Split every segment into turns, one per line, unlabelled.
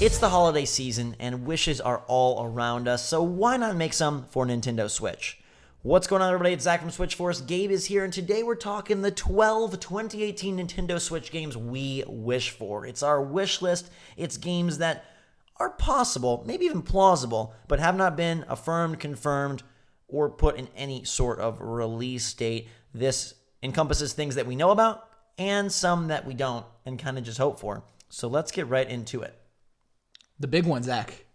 It's the holiday season, and wishes are all around us, so why not make some for Nintendo Switch? What's going on, everybody? It's Zach from Switch Force. Gabe is here, and today we're talking the 12 2018 Nintendo Switch games we wish for. It's our wish list. It's games that are possible, maybe even plausible, but have not been affirmed, confirmed, or put in any sort of release date. This encompasses things that we know about and some that we don't and kind of just hope for. So let's get right into it.
The big one, Zach.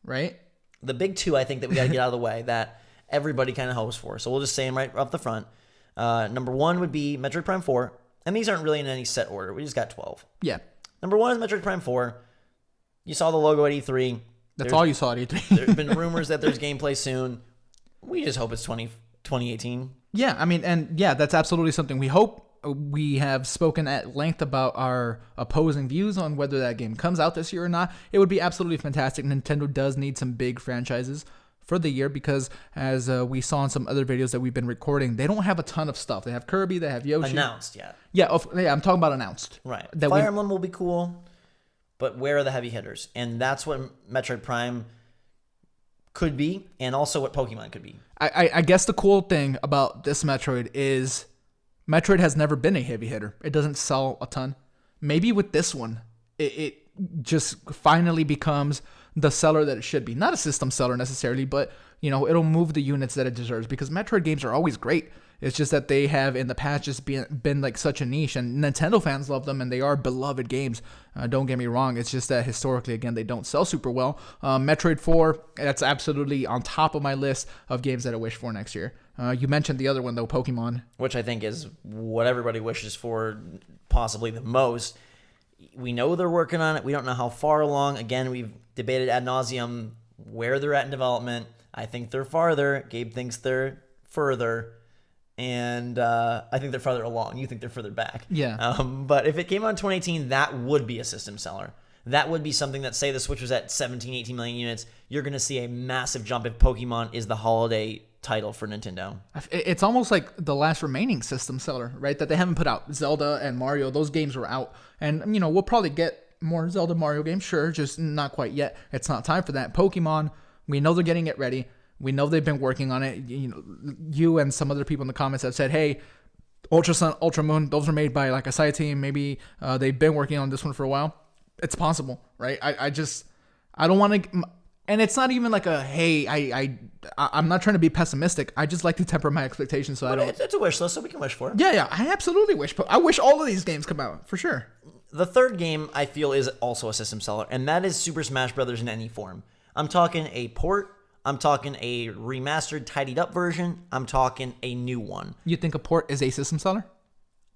Right?
The big two, I think, that we got to get out of the way that everybody kind of hopes for. So we'll just say them right off the front. Number one would be Metroid Prime 4. And these aren't really in any set order. We just got 12.
Yeah.
Number one is Metroid Prime 4. You saw the logo at E3.
That's all you saw at E3.
There's been rumors that there's gameplay soon. We just hope it's 2018.
Yeah, I mean, and yeah, that's absolutely something we hope. We have spoken at length about our opposing views on whether that game comes out this year or not. It would be absolutely fantastic. Nintendo does need some big franchises for the year because, as we saw in some other videos that we've been recording, they don't have a ton of stuff. They have Kirby, they have Yoshi.
Announced, yeah.
Yeah, I'm talking about announced.
Right. Fire Emblem will be cool, but where are the heavy hitters? And that's what Metroid Prime could be, and also what Pokemon could be.
I guess the cool thing about this Metroid is Metroid has never been a heavy hitter. It doesn't sell a ton. Maybe with this one, it just finally becomes the seller that it should be. Not a system seller necessarily, but it'll move the units that it deserves because Metroid games are always great. It's just that they have in the past just been like such a niche, and Nintendo fans love them, and they are beloved games. Don't get me wrong. It's just that historically, again, they don't sell super well. Metroid 4, that's absolutely on top of my list of games that I wish for next year. You mentioned the other one, though, Pokemon.
Which I think is what everybody wishes for possibly the most. We know they're working on it. We don't know how far along. Again, we've debated ad nauseum where they're at in development. I think they're farther. Gabe thinks they're further. And I think they're farther along. You think they're further back.
Yeah.
But if it came out in 2018, that would be a system seller. That would be something that, say the Switch was at 17, 18 million units, you're going to see a massive jump if Pokemon is the holiday title for Nintendo.
It's almost like the last remaining system seller, right, that they haven't put out. Zelda and Mario, those games were out. And, we'll probably get more Zelda Mario games, sure, just not quite yet. It's not time for that. Pokemon, we know they're getting it ready. We know they've been working on it. You and some other people in the comments have said, hey, Ultra Sun, Ultra Moon, those are made by like a side team. Maybe they've been working on this one for a while. It's possible, right? I don't want to, and it's not even like a, hey, I'm not trying to be pessimistic. I just like to temper my expectations so I don't.
It's a wish list, so we can wish for it.
Yeah, I absolutely wish. I wish all of these games come out, for sure.
The third game, I feel, is also a system seller, and that is Super Smash Bros. In any form. I'm talking a port. I'm talking a remastered, tidied up version. I'm talking a new one.
You think a port is a system seller?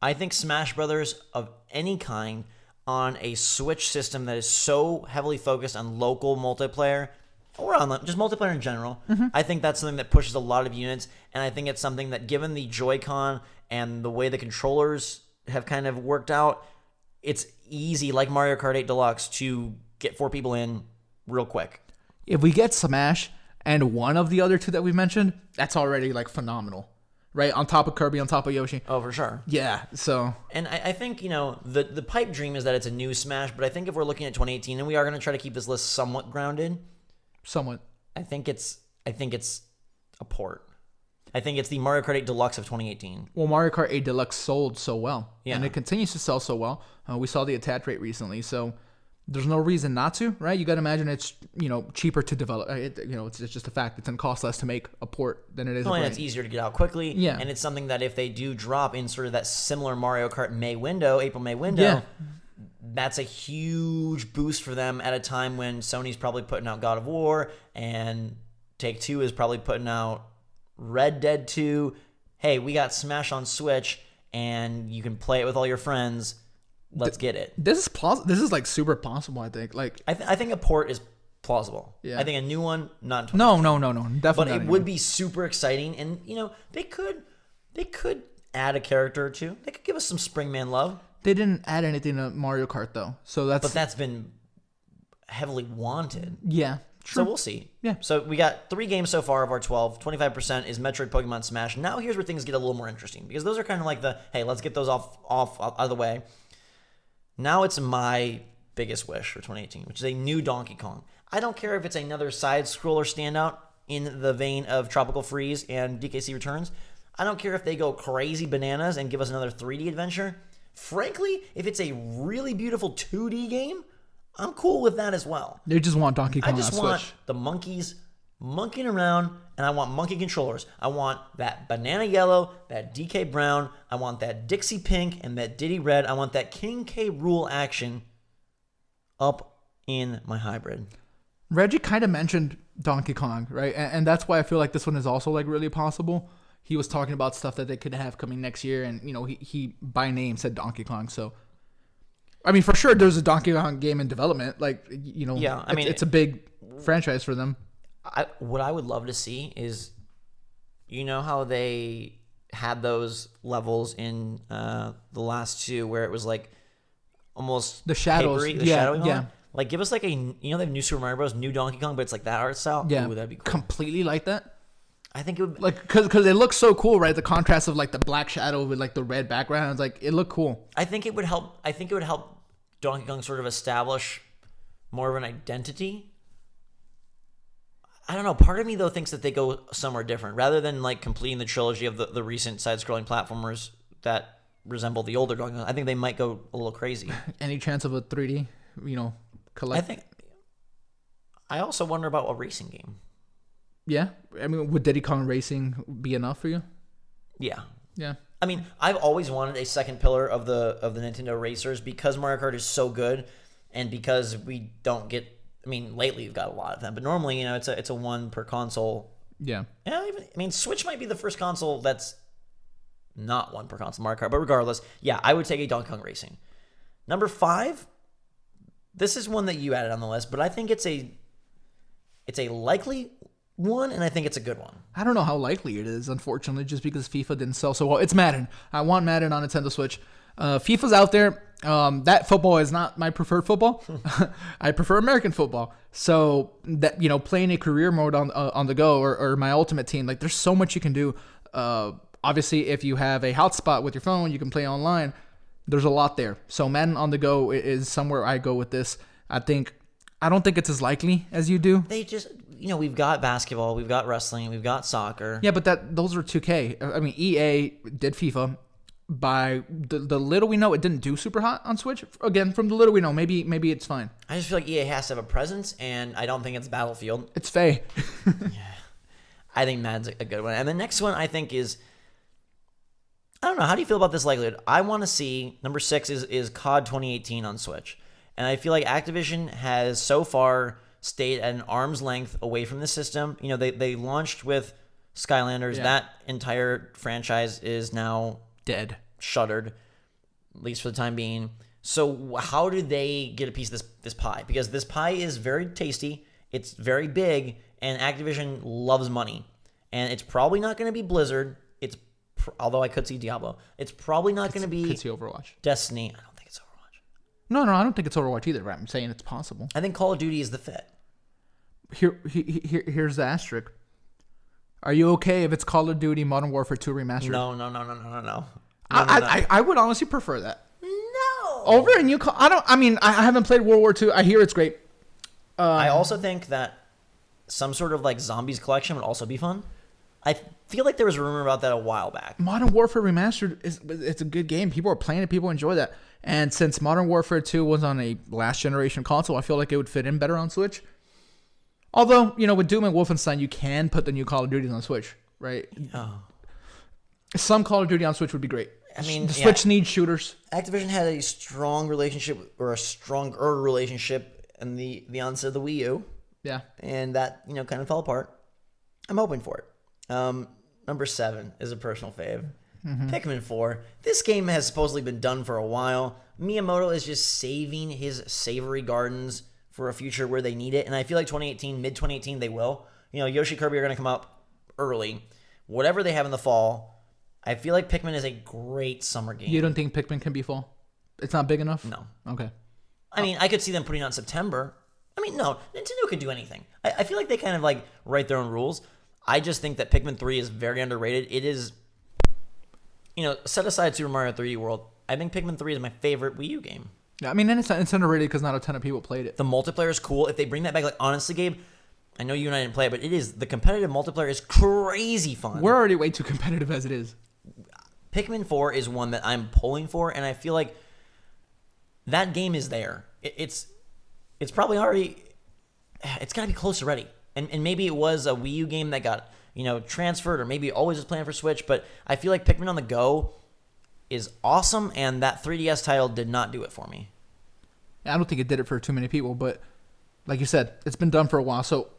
I think Smash Brothers of any kind on a Switch system that is so heavily focused on local multiplayer, or on just multiplayer in general, I think that's something that pushes a lot of units, and I think it's something that, given the Joy-Con and the way the controllers have kind of worked out, it's easy, like Mario Kart 8 Deluxe, to get 4 people in real quick.
If we get Smash and one of the other two that we've mentioned, that's already like phenomenal, right? On top of Kirby, on top of Yoshi.
Oh, for sure.
Yeah, so.
And I think, the pipe dream is that it's a new Smash, but I think if we're looking at 2018, and we are going to try to keep this list somewhat grounded.
Somewhat.
I think it's a port. I think it's the Mario Kart 8 Deluxe of 2018.
Well, Mario Kart 8 Deluxe sold so well.
Yeah.
And it continues to sell so well. We saw the attach rate recently, so there's no reason not to, right? You got to imagine it's, cheaper to develop. It's just a fact. It's going to cost less to make a port than it is.
And it's easier to get out quickly.
Yeah.
And it's something that if they do drop in sort of that similar Mario Kart April-May window, that's a huge boost for them at a time when Sony's probably putting out God of War and Take-Two is probably putting out Red Dead 2. Hey, we got Smash on Switch and you can play it with all your friends. Let's get it.
This is like super possible, I think. Like
I think a port is plausible.
Yeah.
I think a new one, not in
No, definitely.
But it would be super exciting, and they could add a character or two. They could give us some Springman love.
They didn't add anything to Mario Kart though, so
that's been heavily wanted.
Yeah. True.
So we'll see.
Yeah.
So we got 3 games so far of our 12. 25% is Metroid, Pokemon, Smash. Now here's where things get a little more interesting, because those are kind of like the, hey, let's get those off out of the way. Now it's my biggest wish for 2018, which is a new Donkey Kong. I don't care if it's another side-scroller standout in the vein of Tropical Freeze and DKC Returns. I don't care if they go crazy bananas and give us another 3D adventure. Frankly, if it's a really beautiful 2D game, I'm cool with that as well.
They just want Donkey Kong
I just
on
want
Switch.
the monkeys monkeying around, and I want monkey controllers. I want that banana yellow, that DK brown. I want that Dixie pink and that Diddy red. I want that King K. Rool action up in my hybrid.
Reggie kind of mentioned Donkey Kong, right? And that's why I feel like this one is also like really possible. He was talking about stuff that they could have coming next year, and he by name said Donkey Kong. So, I mean, for sure, there's a Donkey Kong game in development. Like,
Yeah, I mean,
it's a big franchise for them.
What I would love to see is, how they had those levels in the last two where it was like almost
The shadows,
papery, shadowing
yeah.
on? Like, give us like they have New Super Mario Bros. New Donkey Kong, but it's like that art style.
Yeah,
Ooh, that'd be cool.
completely like that.
I think it would.
Like, because it looks so cool, right? The contrast of like the black shadow with like the red background, like it looked cool.
I think it would help. I think it would help Donkey Kong sort of establish more of an identity. I don't know. Part of me though thinks that they go somewhere different rather than like completing the trilogy of the recent side-scrolling platformers that resemble the older Donkey Kong. I think they might go a little crazy.
Any chance of a 3D, collect?
I also wonder about a racing game.
Yeah, I mean, would Diddy Kong Racing be enough for you?
Yeah.
Yeah.
I mean, I've always wanted a second pillar of the Nintendo racers because Mario Kart is so good, and because we don't get. I mean, lately you've got a lot of them, but normally it's a one per console.
Yeah.
Yeah. I mean, Switch might be the first console that's not one per console Mario Kart, but regardless, yeah, I would take a Donkey Kong Racing. Number 5. This is one that you added on the list, but I think it's a likely one, and I think it's a good one.
I don't know how likely it is, unfortunately, just because FIFA didn't sell so well. It's Madden. I want Madden on Nintendo Switch. FIFA's out there. That football is not my preferred football. I prefer American football. So that playing a career mode on the go or my ultimate team, like there's so much you can do. Obviously, if you have a hotspot with your phone, you can play online. There's a lot there. So Madden on the go is somewhere I go with this. I don't think it's as likely as you do.
They just, we've got basketball, we've got wrestling, we've got soccer.
Yeah, but those are 2K. I mean, EA did FIFA. By the little we know, it didn't do super hot on Switch. Again, from the little we know, maybe it's fine.
I just feel like EA has to have a presence, and I don't think it's Battlefield.
It's Faye.
Yeah. I think Madden's a good one. And the next one I think is, I don't know, how do you feel about this likelihood? I want to see, number 6 is COD 2018 on Switch. And I feel like Activision has so far stayed at an arm's length away from the system. They launched with Skylanders.
Yeah.
That entire franchise is now
Dead.
Shuttered, at least for the time being. So how do they get a piece of this pie? Because this pie is very tasty, it's very big, and Activision loves money. And it's probably not going to be Blizzard. Although I could see Diablo. It's probably not going to be
Could see Overwatch.
Destiny. I don't think it's Overwatch.
No, I don't think it's Overwatch either. I'm saying it's possible.
I think Call of Duty is the fit.
Here's the asterisk. Are you okay if it's Call of Duty Modern Warfare 2 Remastered?
No.
I would honestly prefer that.
No.
Over a new I haven't played World War II. I hear it's great.
I also think that some sort of like Zombies collection would also be fun. I feel like there was a rumor about that a while back.
Modern Warfare Remastered it's a good game. People are playing it. People enjoy that. And since Modern Warfare 2 was on a last generation console, I feel like it would fit in better on Switch. Although, with Doom and Wolfenstein, you can put the new Call of Duty on Switch, right?
Oh.
Some Call of Duty on Switch would be great.
I mean,
the Switch needs shooters.
Activision had a strong relationship, or a stronger relationship, in the onset of the Wii U.
Yeah.
And that, kind of fell apart. I'm hoping for it. Number 7 is a personal fave. Mm-hmm. Pikmin 4. This game has supposedly been done for a while. Miyamoto is just saving his savory gardens for a future where they need it. And I feel like mid-2018, they will. Yoshi Kirby are going to come up early. Whatever they have in the fall, I feel like Pikmin is a great summer game.
You don't think Pikmin can be fall? It's not big enough?
No.
Okay.
I mean, I could see them putting it out in September. I mean, no, Nintendo could do anything. I feel like they kind of like write their own rules. I just think that Pikmin 3 is very underrated. It is, set aside Super Mario 3D World, I think Pikmin 3 is my favorite Wii U game.
Yeah, I mean, and it's underrated because not a ton of people played it.
The multiplayer is cool. If they bring that back, like honestly, Gabe, I know you and I didn't play it, but the competitive multiplayer is crazy fun.
We're already way too competitive as it is.
Pikmin 4 is one that I'm pulling for, and I feel like that game is there. It's probably already, it's got to be close already. And maybe it was a Wii U game that got, transferred, or maybe always was planned for Switch, but I feel like Pikmin on the go is awesome, and that 3DS title did not do it for me.
I don't think it did it for too many people, but like you said, it's been done for a while, so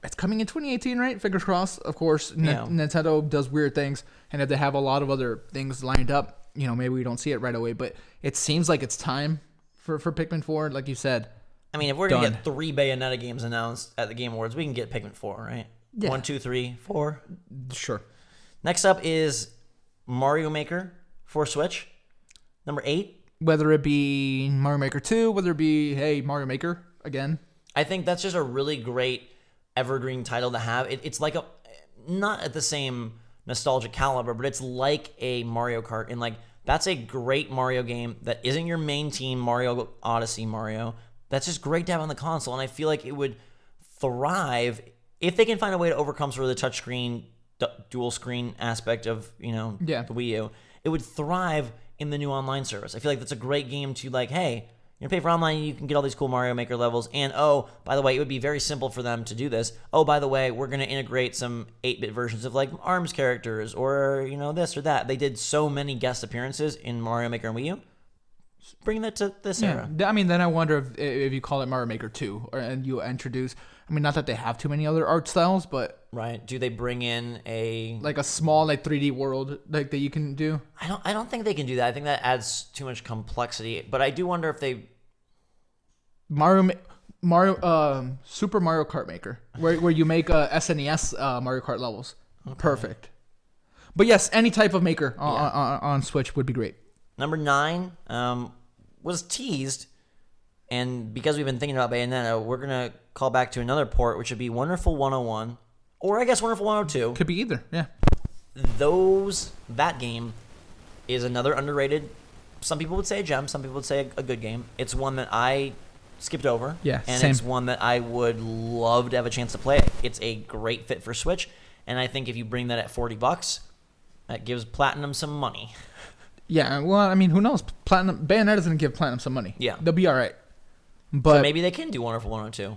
it's coming in 2018, right? Fingers crossed. Of course, Nintendo does weird things, and if they have a lot of other things lined up, maybe we don't see it right away, but it seems like it's time for Pikmin 4, like you said.
I mean, if we're going to get 3 Bayonetta games announced at the Game Awards, we can get Pikmin 4, right?
Yeah.
1, 2, 3, 4.
Sure.
Next up is Mario Maker for Switch, number 8.
Whether it be Mario Maker 2, whether it be, hey, Mario Maker again.
I think that's just a really great evergreen title to have. It's like not at the same nostalgic caliber, but it's like a Mario Kart. And like, that's a great Mario game that isn't your main team, Mario Odyssey Mario. That's just great to have on the console. And I feel like it would thrive if they can find a way to overcome sort of the touchscreen, dual screen aspect of, the Wii U. It would thrive in the new online service. I feel like that's a great game to like, hey, you're going to pay for online, you can get all these cool Mario Maker levels. And, oh, by the way, it would be very simple for them to do this. Oh, by the way, we're going to integrate some 8-bit versions of like ARMS characters or, this or that. They did so many guest appearances in Mario Maker and Wii U. Bring that to this era.
I mean, then I wonder if you call it Mario Maker 2 and you introduce, I mean, not that they have too many other art styles, but
right. Do they bring in a
small 3D world that you can do?
I don't think they can do that. I think that adds too much complexity. But I do wonder if they
Super Mario Kart Maker, where you make SNES Mario Kart levels. Okay. Perfect. But yes, any type of maker on Switch would be great.
Number 9 was teased, and because we've been thinking about Bayonetta, we're gonna call back to another port, which would be Wonderful 101, or I guess Wonderful 102.
Could be either. Yeah.
That game is another underrated. Some people would say a gem. Some people would say a good game. It's one that I skipped over.
Yeah,
and
same.
It's one that I would love to have a chance to play. It's a great fit for Switch, and I think if you bring that at $40, that gives Platinum some money.
Yeah, well, I mean, who knows? Bayonetta's going to give Platinum some money.
Yeah.
They'll be all right. But
so maybe they can do Wonderful 102.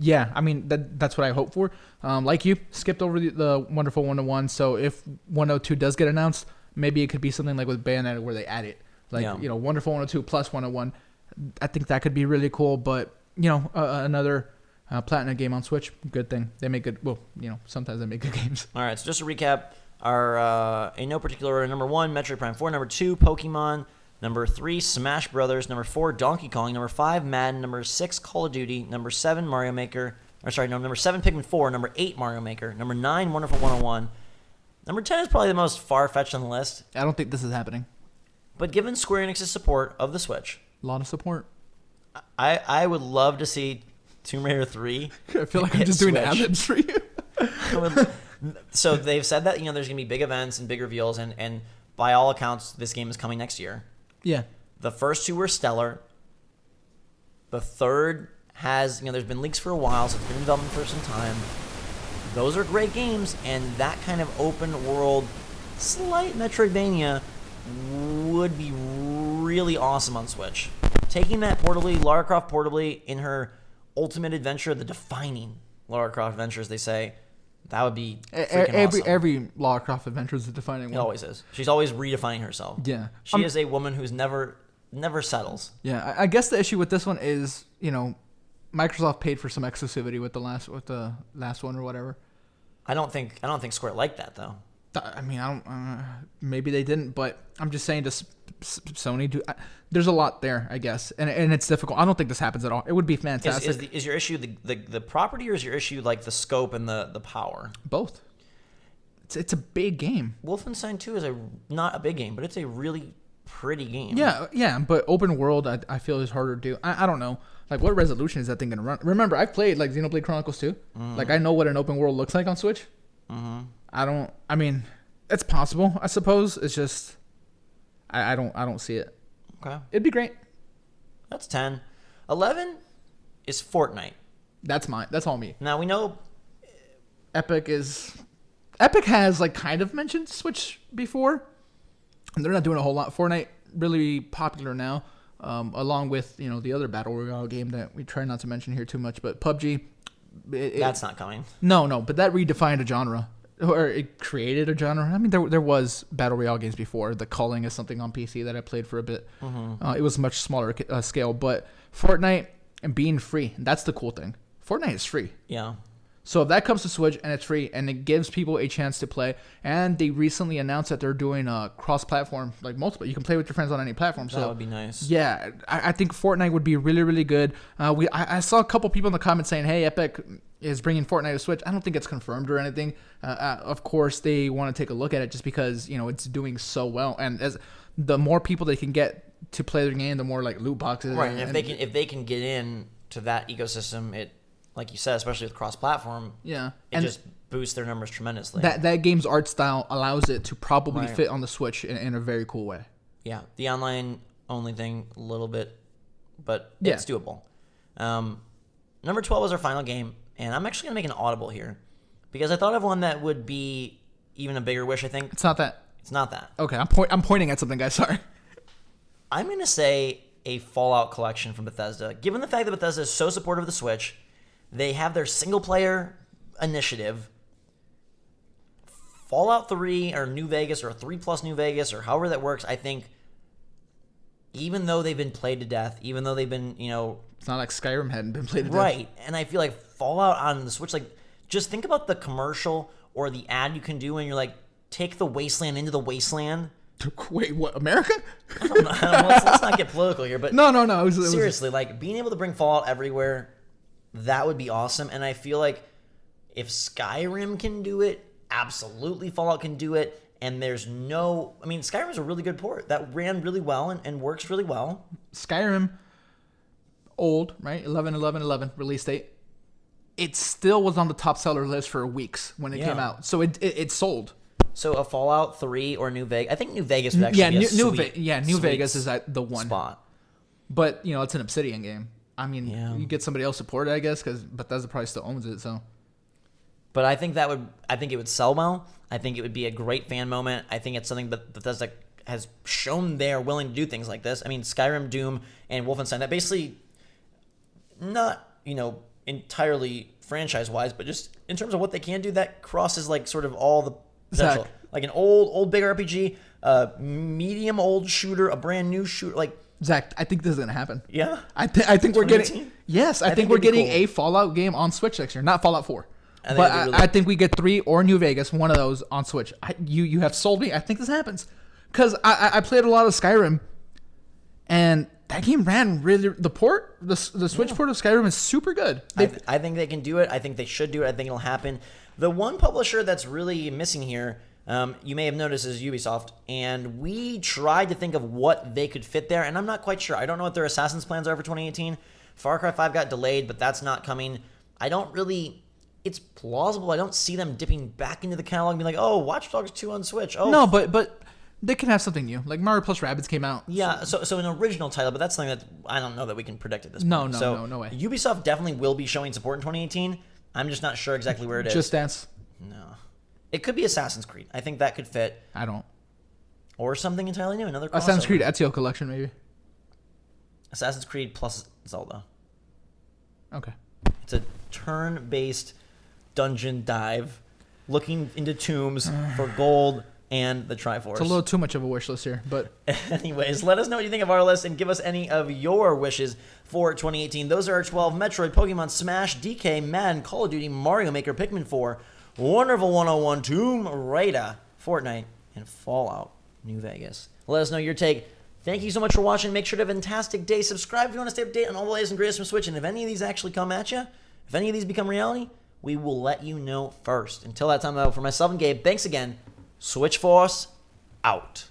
Yeah, I mean, that's what I hope for. Like you, skipped over the Wonderful 101, so if 102 does get announced, maybe it could be something like with Bayonetta where they add it. Like, Wonderful 102 plus 101. I think that could be really cool, but, another Platinum game on Switch, good thing. They make good, sometimes they make good games.
All right, so just to recap, our in no particular order, number 1, Metroid Prime 4, number 2, Pokemon, number 3, Smash Brothers, number 4, Donkey Kong, number 5, Madden, number 6, Call of Duty, number 7, number 7, Pikmin 4, number 8, Mario Maker, number 9, Wonderful 101. Number 10 is probably the most far-fetched on the list.
I don't think this is happening.
But given Square Enix's support of the Switch,
a lot of support.
I would love to see Tomb Raider 3.
I feel like I'm just doing ad-libs for you.
So they've said that, there's going to be big events and big reveals, and by all accounts, this game is coming next year.
Yeah.
The first 2 were stellar. The third has, there's been leaks for a while, so it's been in development for some time. Those are great games, and that kind of open world, slight Metroidvania would be really awesome on Switch. Taking that portably, Lara Croft portably in her ultimate adventure, the defining Lara Croft adventure, as they say, that would be freaking awesome.
Every Lara Croft adventure is a defining one.
It always is. She's always redefining herself.
Yeah.
She is a woman who's never settles.
Yeah, I guess the issue with this one is, Microsoft paid for some exclusivity with the last one or whatever.
I don't think Square liked that though.
I mean, maybe they didn't, but I'm just saying, does Sony do? There's a lot there, I guess, and it's difficult. I don't think this happens at all. It would be fantastic.
Is your issue the property, or is your issue like the scope and the power?
Both. It's a big game.
Wolfenstein 2 is not a big game, but it's a really pretty game.
Yeah, but open world, I feel is harder to do. I don't know. Like, what resolution is that thing going to run? Remember, I've played, like, Xenoblade Chronicles 2. Mm-hmm. Like, I know what an open world looks like on Switch. Mm-hmm. I mean, it's possible, I suppose. It's just, I don't see it.
Okay.
It'd be great.
That's 10. 11 is Fortnite.
That's mine. That's all me.
Now, we know...
Epic has like kind of mentioned Switch before, and they're not doing a whole lot. Fortnite really popular now, along with the other battle royale game that we try not to mention here too much, but PUBG.
That's not coming.
No, but that redefined a genre, or it created a genre. I mean, there was battle royale games before. The Culling is something on PC that I played for a bit. It was much smaller scale, but Fortnite and being free, that's the cool thing. Fortnite is free.
Yeah.
So if that comes to Switch and it's free and it gives people a chance to play, and they recently announced that they're doing a cross-platform, like multiple. You can play with your friends on any platform. So
that would be nice.
Yeah, I think Fortnite would be really, really good. I saw a couple people in the comments saying, "Hey, Epic is bringing Fortnite to Switch." I don't think it's confirmed or anything. Of course, they want to take a look at it just because it's doing so well, and as the more people they can get to play their game, the more like loot boxes.
Right, and if they can get in to that ecosystem, it. Like you said, especially with cross-platform, it just boosts their numbers tremendously.
That game's art style allows it to probably fit on the Switch in a very cool way.
Yeah, the online-only thing, a little bit, but it's doable. Number 12 is our final game, and I'm actually going to make an audible here because I thought of one that would be even a bigger wish, I think.
It's not that.
It's not that.
Okay, I'm pointing at something, guys. Sorry.
I'm going to say a Fallout collection from Bethesda. Given the fact that Bethesda is so supportive of the Switch, they have their single-player initiative, Fallout 3 or New Vegas or 3 plus New Vegas or however that works. I think even though they've been played to death, even though they've been,
It's not like Skyrim hadn't been played to death.
Right, and I feel like Fallout on the Switch, like, just think about the commercial or the ad you can do when you're like, take the wasteland into the wasteland.
Wait, what, America?
I don't know. Let's not get political here, but
No.
Seriously, like, being able to bring Fallout everywhere, that would be awesome. And I feel like if Skyrim can do it, absolutely Fallout can do it. And Skyrim is a really good port that ran really well and works really well.
Skyrim, old, right? 11/11/11 release date. It still was on the top seller list for weeks when it came out. So it sold.
So a Fallout 3 or New Vegas. I think New Vegas would actually be
New Vegas is at the one
spot.
But it's an Obsidian game. I mean, you get somebody else support it, I guess, because Bethesda probably still owns it. So,
but I think it would sell well. I think it would be a great fan moment. I think it's something that Bethesda has shown they're willing to do things like this. I mean, Skyrim, Doom, and Wolfenstein, that basically not entirely franchise-wise, but just in terms of what they can do, that crosses like sort of all the potential.
Zach.
Like an old big RPG, a medium old shooter, a brand new shooter, like.
Zach, I think this is gonna happen.
Yeah,
I think we're getting.
2018?
Yes, I think we're getting a Fallout game on Switch next year. Not Fallout 4, I think we get 3 or New Vegas, one of those on Switch. You have sold me. I think this happens because I played a lot of Skyrim, and that game ran really. The Switch port of Skyrim is super good.
I think they can do it. I think they should do it. I think it'll happen. The one publisher that's really missing here. You may have noticed is Ubisoft, and we tried to think of what they could fit there, and I'm not quite sure. I don't know what their Assassin's plans are for 2018. Far Cry 5 got delayed, but that's not coming. It's plausible. I don't see them dipping back into the catalog and be like, oh, Watch Dogs 2 on Switch. Oh,
no, but they can have something new. Like Mario plus Rabbids came out.
Yeah, so an original title, but that's something that I don't know that we can predict at this point.
No way.
Ubisoft definitely will be showing support in 2018. I'm just not sure exactly where it is.
Just Dance.
No. It could be Assassin's Creed. I think that could fit.
I don't.
Or something entirely new. Another crossover.
Assassin's Creed Ezio Collection, maybe.
Assassin's Creed plus Zelda.
Okay.
It's a turn-based dungeon dive looking into tombs for gold and the Triforce.
It's a little too much of a wish list here, but...
Anyways, let us know what you think of our list and give us any of your wishes for 2018. Those are our 12: Metroid, Pokemon, Smash, DK, Madden, Call of Duty, Mario Maker, Pikmin 4, Wonderful 101, Tomb Raider, Fortnite, and Fallout New Vegas. Let us know your take. Thank you so much for watching. Make sure to have a fantastic day. Subscribe if you want to stay updated on all the latest and greatest from Switch. And if any of these actually come at you, if any of these become reality, we will let you know first. Until that time, though, for myself and Gabe, thanks again. Switch Force, out.